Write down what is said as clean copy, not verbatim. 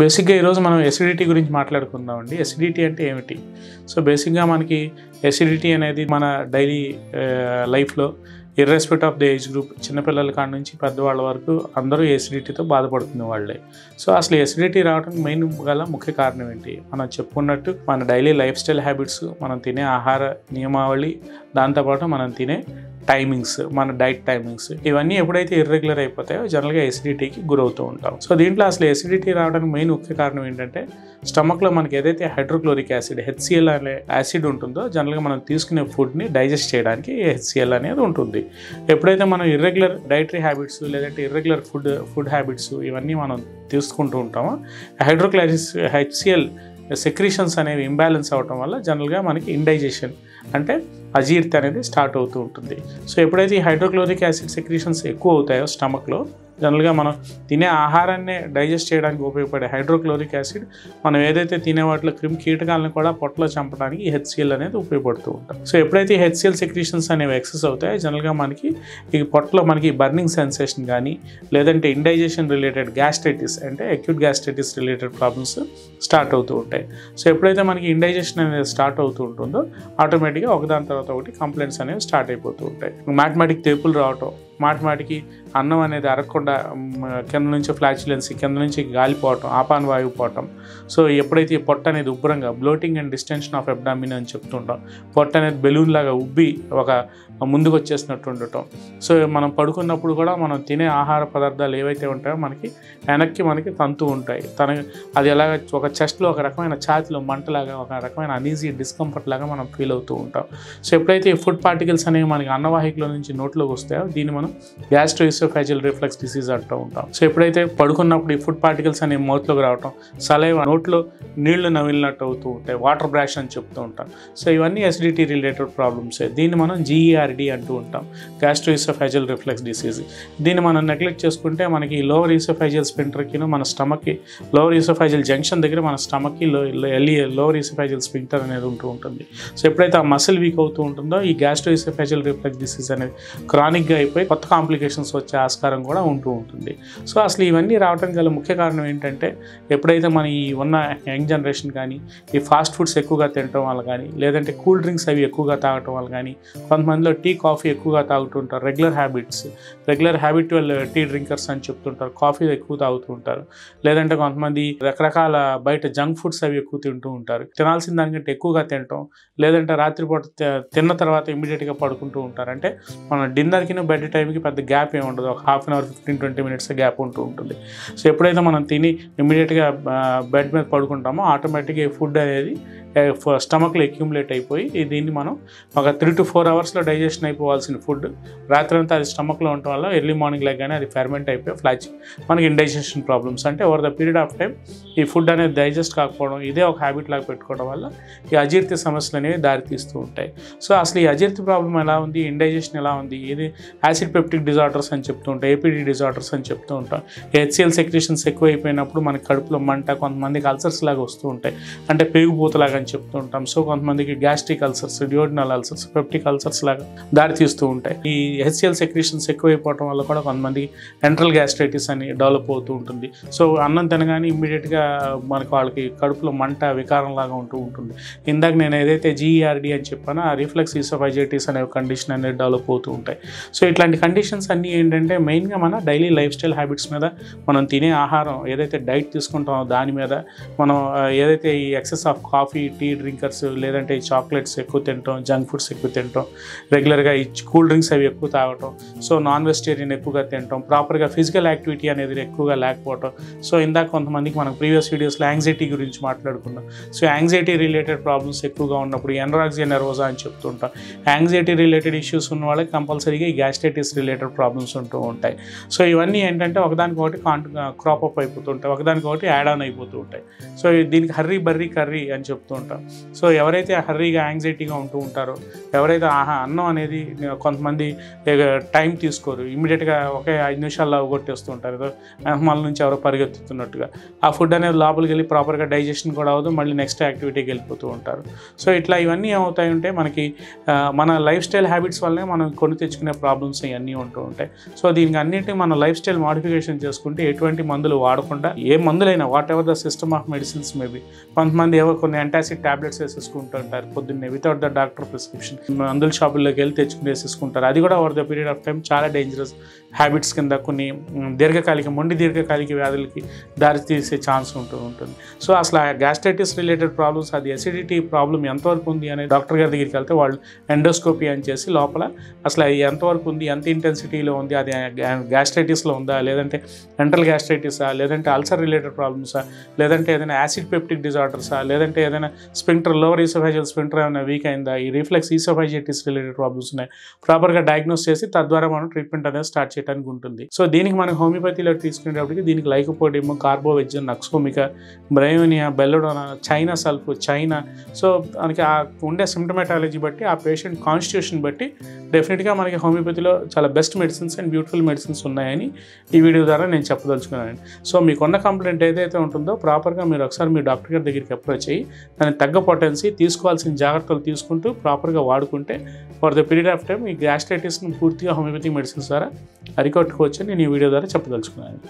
బేసిక్గా ఈరోజు మనం ఎసిడిటీ గురించి మాట్లాడుకుందామండి. ఎసిడిటీ అంటే ఏమిటి? సో బేసిక్గా మనకి ఎసిడిటీ అనేది మన డైలీ లైఫ్లో ఇర్రెస్పెక్ట్ ఆఫ్ ది ఏజ్ గ్రూప్, చిన్నపిల్లల కాడ నుంచి పెద్దవాళ్ళ వరకు అందరూ ఎసిడిటీతో బాధపడుతున్న వాళ్ళే. సో అసలు ఎసిడిటీ రావడానికి మెయిన్ గల ముఖ్య కారణం ఏంటి? మనం చెప్పుకున్నట్టు మన డైలీ లైఫ్ స్టైల్ హ్యాబిట్స్, మనం తినే ఆహార నియమావళి, దాంతోపాటు మనం తినే టైమింగ్స్, మన డైట్ టైమింగ్స్, ఇవన్నీ ఎప్పుడైతే ఇర్రెగ్యులర్ అయిపోతాయో జనరల్గా ఎసిడిటీకి గురవుతూ ఉంటాం. సో దీంట్లో అసలు ఎసిడిటీ రావడానికి మెయిన్ ముఖ్య కారణం ఏంటంటే స్టమక్లో మనకి ఏదైతే హైడ్రోక్లోరిక్ యాసిడ్ HCl అనే యాసిడ్ ఉంటుందో జనరల్గా మనం తీసుకునే ఫుడ్ని డైజెస్ట్ చేయడానికి HCl అనేది ఉంటుంది. ఎప్పుడైతే మనం ఇర్రెగ్యులర్ డైటరీ హ్యాబిట్స్ లేదంటే ఇర్రెగ్యులర్ ఫుడ్ హ్యాబిట్స్ ఇవన్నీ మనం తీసుకుంటూ ఉంటామో HCl సెక్రీషన్స్ అనేవి ఇంబ్యాలెన్స్ అవటం వల్ల జనరల్గా మనకి ఇండైజెషన్ అంటే అజీర్తి అనేది స్టార్ట్ అవుతూ ఉంటుంది. సో ఎప్పుడైతే ఈ హైడ్రోక్లోరిక్ యాసిడ్ సెక్రీషన్స్ ఎక్కువ అవుతాయో స్టమక్లో, జనరల్గా మనం తినే ఆహారాన్ని డైజెస్ట్ చేయడానికి ఉపయోగపడే హైడ్రోక్లోరిక్ యాసిడ్ మనం ఏదైతే తినే వాటిలో కీటకాలను కూడా పొట్టలో చంపడానికి ఈ HCl అనేది ఉపయోగపడుతూ ఉంటాం. సో ఎప్పుడైతే ఈ HCl సెక్రీషన్స్ అనేవి ఎక్సెస్ అవుతాయో జనరల్గా మనకి ఈ పొట్టలో మనకి బర్నింగ్ సెన్సేషన్ కానీ లేదంటే ఇండైజెషన్ రిలేటెడ్ గ్యాస్ట్రైటిస్ అంటే acute gastritis related problems start అవుతూ ఉంటాయి. సో ఎప్పుడైతే మనకి ఇండైజెషన్ అనేది స్టార్ట్ అవుతూ ఉంటుందో ఆటోమేటిక్గా ఒకదాని తర్వాత ఒకటి కంప్లైంట్స్ అనేవి స్టార్ట్ అయిపోతూ ఉంటాయి. మాటిమాటికి తేపులు రావటం, మాటిమాటికి అన్నం అనేది అరగకుండా కింద నుంచి ఫ్లాచులెన్సీ, కింద నుంచి గాలిపోవటం, ఆపాన్ వాయువు పోవటం. సో ఎప్పుడైతే ఈ పొట్ట అనేది ఉబ్బరంగా bloating and distension of abdomen అని చెప్తుంటాం, పొట్ట అనేది బెలూన్ లాగా ఉబ్బి ఒక ముందుకు వచ్చేసినట్టు ఉండటం. సో మనం పడుకున్నప్పుడు కూడా మనం తినే ఆహార పదార్థాలు ఏవైతే ఉంటాయో మనకి తంతు ఉంటాయి. అది ఎలాగ ఒక చెస్ట్లో ఒక రకమైన ఛాతిలో మంటలాగా, ఒక రకమైన అనీజీ డిస్కంఫర్ట్ లాగా మనం ఫీల్ అవుతూ ఉంటాం. సో ఎప్పుడైతే ఈ ఫుడ్ పార్టికల్స్ అనేవి మనకి అన్నవాహికలో నుంచి నోట్లోకి వస్తాయో దీన్ని మనం గ్యాస్ట్రోఇసోఫేజియల్ రిఫ్లక్స్ డిసీజ్ అంటూ ఉంటాం. సో ఎప్పుడైతే పడుకున్నప్పుడు ఈ ఫుడ్ పార్టికల్స్ అనేవి మౌత్లోకి రావటం, సలైవా నోట్లో నీళ్లు నమిలినట్టు అవుతూ ఉంటాయి, వాటర్ బ్రాష్ అని చెప్తూ ఉంటాం. సో ఇవన్నీ ఎసిడిటీ రిలేటెడ్ ప్రాబ్లమ్సే. దీన్ని మనం GERD అంటూ ఉంటాం, గ్యాస్ట్రోఇసోఫేజియల్ రిఫ్లక్స్ డిసీజ్. దీన్ని మనం నెగ్లెక్ట్ చేసుకుంటే మనకి లోవర్ ఈసోఫేజియల్ స్పింక్టర్కి, మన స్టమక్కి, లోవర్ ఈసోఫేజియల్ జంక్షన్ దగ్గర మన స్టమక్కి లోవర్ ఈసోఫేజియల్ స్పింక్టర్ అనేది ఉంటూ ఉంటుంది. సో ఎప్పుడైతే ఆ మసిల్ వీక్ అవుతూ ఉంటుందో ఈ గ్యాస్ట్రోఇసోఫేజియల్ రిఫ్లక్స్ డిసీజ్ అనేది క్రానిక్గా అయిపోయి కొత్త కాంప్లికేషన్స్ వచ్చే ఆస్కారం కూడా ఉంటూ ఉంటుంది. సో అసలు ఇవన్నీ రావడానికి గల ముఖ్య కారణం ఏంటంటే ఎప్పుడైతే మన ఈ ఉన్న యంగ్ జనరేషన్ కానీ ఈ ఫాస్ట్ ఫుడ్స్ ఎక్కువగా తినడం వల్ల కానీ లేదంటే కూల్ డ్రింక్స్ అవి ఎక్కువగా తాగటం వల్ల కానీ, కొంతమందిలో టీ కాఫీ ఎక్కువగా తాగుతుంటారు, రెగ్యులర్ హ్యాబిట్యువల్ టీ డ్రింకర్స్ అని చెప్తుంటారు, కాఫీ ఎక్కువ తాగుతూ ఉంటారు. లేదంటే కొంతమంది రకరకాల బయట జంక్ ఫుడ్స్ అవి ఎక్కువ తింటూ ఉంటారు, తినాల్సిన దానికంటే ఎక్కువగా తినటం. లేదంటే రాత్రిపూట తిన్న తర్వాత ఇమీడియట్గా పడుకుంటూ ఉంటారు. అంటే మన డిన్నర్కి బెడ్ టైంకి పెద్ద గ్యాప్ ఏమి ఉండదు, ఒక half an hour 15-20 minutes gap ఉంటూ ఉంటుంది. సో ఎప్పుడైతే మనం తిని ఇమీడియట్గా బెడ్ మీద పడుకుంటామో ఆటోమేటిక్గా ఈ ఫుడ్ అనేది స్టమక్లో అక్యూములేట్ అయిపోయి దీన్ని మనం ఒక 3 to 4 అవర్స్లో డైజెషన్ అయిపోవాల్సిన ఫుడ్ రాత్రంతా అది స్టమక్లో ఉండటం వల్ల ఎర్లీ మార్నింగ్ లెగ్గానే అది ఫెర్మెంట్ అయిపోయి మనకి ఇండైజెషన్ ప్రాబ్లమ్స్. అంటే over the period of time ఈ ఫుడ్ అనేది డైజెస్ట్ కాకపోవడం, ఇదే ఒక హ్యాబిట్ లాగా పెట్టుకోవడం వల్ల ఈ అజీర్తి సమస్యలు అనేవి దారితీస్తూ ఉంటాయి. సో అసలు ఈ అజీర్తి ప్రాబ్లం ఎలా ఉంది, ఇండైజెషన్ ఎలా ఉంది, ఇది యాసిడ్ పెప్టిక్ డిజార్డర్స్ అని చెప్తూ ఉంటాం, APD డిజార్డర్స్ అని చెప్తూ ఉంటాం. HCl సెక్రీషన్స్ ఎక్కువైపోయినప్పుడు మనకి కడుపులో మంట, కొంతమందికి అల్సర్స్ లాగా వస్తూ ఉంటాయి, అంటే పెరుగుపోతలాగా అని చెప్తూ ఉంటాం. సో కొంతమందికి gastric ulcers, duodenal ulcers, peptic ulcers లాగా దారి తీస్తూ ఉంటాయి. ఈ HCl సెక్రీషన్స్ ఎక్కువైపోవడం వల్ల కూడా కొంతమందికి ఎంట్రల్ గ్యాస్ట్రైటిస్ అని డెవలప్ అవుతూ ఉంటుంది. సో అన్నం తినగానే ఇమ్మీడియట్గా వాళ్ళకి కడుపులో మంట, వికారం లాగా ఉంటూ ఉంటుంది. ఇందాక నేను ఏదైతే GERD అని చెప్పానో ఆ రిఫ్లక్స్ ఈసోఫేజిటిస్ అనే కండిషన్ అనేది డెవలప్ అవుతూ ఉంటాయి. సో ఇట్లాంటి కండిషన్స్ అన్నీ ఏంటంటే మెయిన్గా మన డైలీ లైఫ్ స్టైల్ హ్యాబిట్స్ మీద, మనం తినే ఆహారం ఏదైతే డైట్ తీసుకుంటామో దాని మీద, మనం ఏదైతే ఈ excess of coffee, tea drinkers, లేదంటే ఈ చాక్లెట్స్ ఎక్కువ తినటం, జంక్ ఫుడ్స్ ఎక్కువ తినటం, రెగ్యులర్గా ఈ కూల్ డ్రింక్స్ అవి ఎక్కువ తాగటం, సో నాన్ వెజిటేరియన్ ఎక్కువగా తినటం, ప్రాపర్గా ఫిజికల్ యాక్టివిటీ అనేది ఎక్కువగా లేకపోవటం. సో ఇందాక కొంతమందికి మనం ప్రీవియస్ వీడియోస్లో యాంగ్జైటీ గురించి మాట్లాడుకున్నాం. సో యాంగ్జైటీ రిలేటెడ్ ప్రాబ్లమ్స్ ఎక్కువగా ఉన్నప్పుడు ఎనరాక్సియా నెర్వోసా అని చెప్తుంటాం. యాంగ్జైటీ రిలేటెడ్ ఇష్యూస్ ఉన్న వాళ్ళకి కంపల్సరీగా ఈ గ్యాస్ట్రైటిస్ రిలేటెడ్ ప్రాబ్లమ్స్ ఉంటూ ఉంటాయి. సో ఇవన్నీ ఏంటంటే ఒకదానికొకటి క్రాప్ అప్ అయిపోతూ ఉంటాయి, ఒకదానికొకటి యాడ్ ఆన్ అయిపోతూ ఉంటాయి. సో దీనికి హర్రీ బర్రీ కర్రీ అని చెప్తూ ఉంటాం. సో ఎవరైతే హర్రీగా యాంగ్జైటీగా ఉంటూ ఉంటారో, ఎవరైతే అన్నం అనేది కొంతమంది టైం తీసుకోరు, ఇమ్మీడియట్గా ఒకే 5 నిమిషాల్లో అవగొట్టేస్తూ ఉంటారు, ఏదో మళ్ళ నుంచి ఎవరో పరిగెత్తుతున్నట్టుగా. ఆ ఫుడ్ అనేది లోపలికి వెళ్ళి ప్రాపర్గా డైజెషన్ కూడా అవ్వదు, మళ్ళీ నెక్స్ట్ యాక్టివిటీకి వెళ్ళిపోతూ ఉంటారు. సో ఇట్లా ఇవన్నీ ఏమవుతాయి అంటే మనకి మన లైఫ్ స్టైల్ హ్యాబిట్స్ వల్లనే మనం కొని తెచ్చుకునే ప్రాబ్లమ్స్ ఇవన్నీ ఉంటూ ఉంటాయి. సో దీనికి అన్నింటినీ మనం లైఫ్ స్టైల్ మోడిఫికేషన్ చేసుకుంటే ఎటువంటి మందులు వాడకుండా, ఏ మందులైనా whatever the system of medicines maybe, కొంతమంది ఏవో కొన్ని యాంటాసిడ్ టాబ్లెట్స్ వేసేసుకుంటూ ఉంటారు పొద్దున్నే వితౌట్ ద డాక్టర్ ప్రిస్క్రిప్షన్, మందుల షాపుల్లోకి వెళ్ళి తెచ్చుకుని వేసేసుకుంటారు. అది కూడా over the period of time చాలా డేంజరస్ హ్యాబిట్స్ కింద కొన్ని మొండి దీర్ఘకాలిక వ్యాధులకి దారి తీసే ఛాన్స్ ఉంటుంది. సో అసలు ఆ గ్యాస్ట్రైటిస్ రిలేటెడ్ ప్రాబ్లమ్స్, అది ఎసిడిటీ ప్రాబ్లం ఎంతవరకు ఉంది అనే డాక్టర్ గారి దగ్గరికి వెళ్తే వాళ్ళు ఎండోస్కోపీ అని చేసి లోపల అసలు ఎంతవరకు ఉంది, ఎంత ఇంటెన్సిటీలో ఉంది, అది గ్యాస్ట్రైటిస్లో ఉందా, లేదంటే ఎంట్రల్ గ్యాస్ట్రైటిసా, లేదంటే అల్సర్ రిలేటెడ్ ప్రాబ్లమ్సా, లేదంటే ఏదైనా యాసిడ్ పెప్టిక్ డిజార్డర్సా, లేదంటే ఏదైనా స్పింక్టర్ లోవర్ ఈసోఫేజియల్ స్పింక్టర్ ఏమైనా వీక్ అయిందా, ఈ రిఫ్లెక్స్ ఈసోఫేజిటిస్ రిలేటెడ్ ప్రాబ్లమ్స్ ఉన్నాయి, ప్రాపర్గా డయాగ్నోస్ చేసి తద్వారా మనం ట్రీట్మెంట్ అనేది స్టార్ట్ చేయడానికి ఉంటుంది. సో దీనికి మనం హోమియోపతిలో తీసుకునేటప్పటికి దీనికి lycopodium, కార్బోవెజిన్, నక్సోమికా, Bryonia, బెల్లోడోనా, China సల్ఫ్, China, so మనకి ఆ ఉండే సిమ్టమాటాలజీ బట్టి, ఆ పేషెంట్ కాన్స్టిట్యూషన్ బట్టి డెఫినెట్గా మనకి హోమియోపతిలో చాలా best medicines and beautiful medicines ఉన్నాయని ఈ వీడియో ద్వారా నేను చెప్పదలుచుకున్నాను. సో మీకున్న కంప్లైంట్ ఏదైతే ఉంటుందో ప్రాపర్గా మీరు ఒకసారి మీ డాక్టర్ గారి దగ్గరికి అప్రోచ్ అయ్యి దానికి తగ్గ పొటెన్సీ, తీసుకోవాల్సిన జాగ్రత్తలు తీసుకుంటూ ప్రాపర్గా వాడుకుంటే for the period of time ఈ గ్యాస్ట్రైటిస్ని పూర్తిగా హోమియోపతి మెడిసిన్స్ ద్వారా అరికట్టుకోవచ్చని నేను ఈ వీడియో ద్వారా చెప్పదలుచుకున్నాను.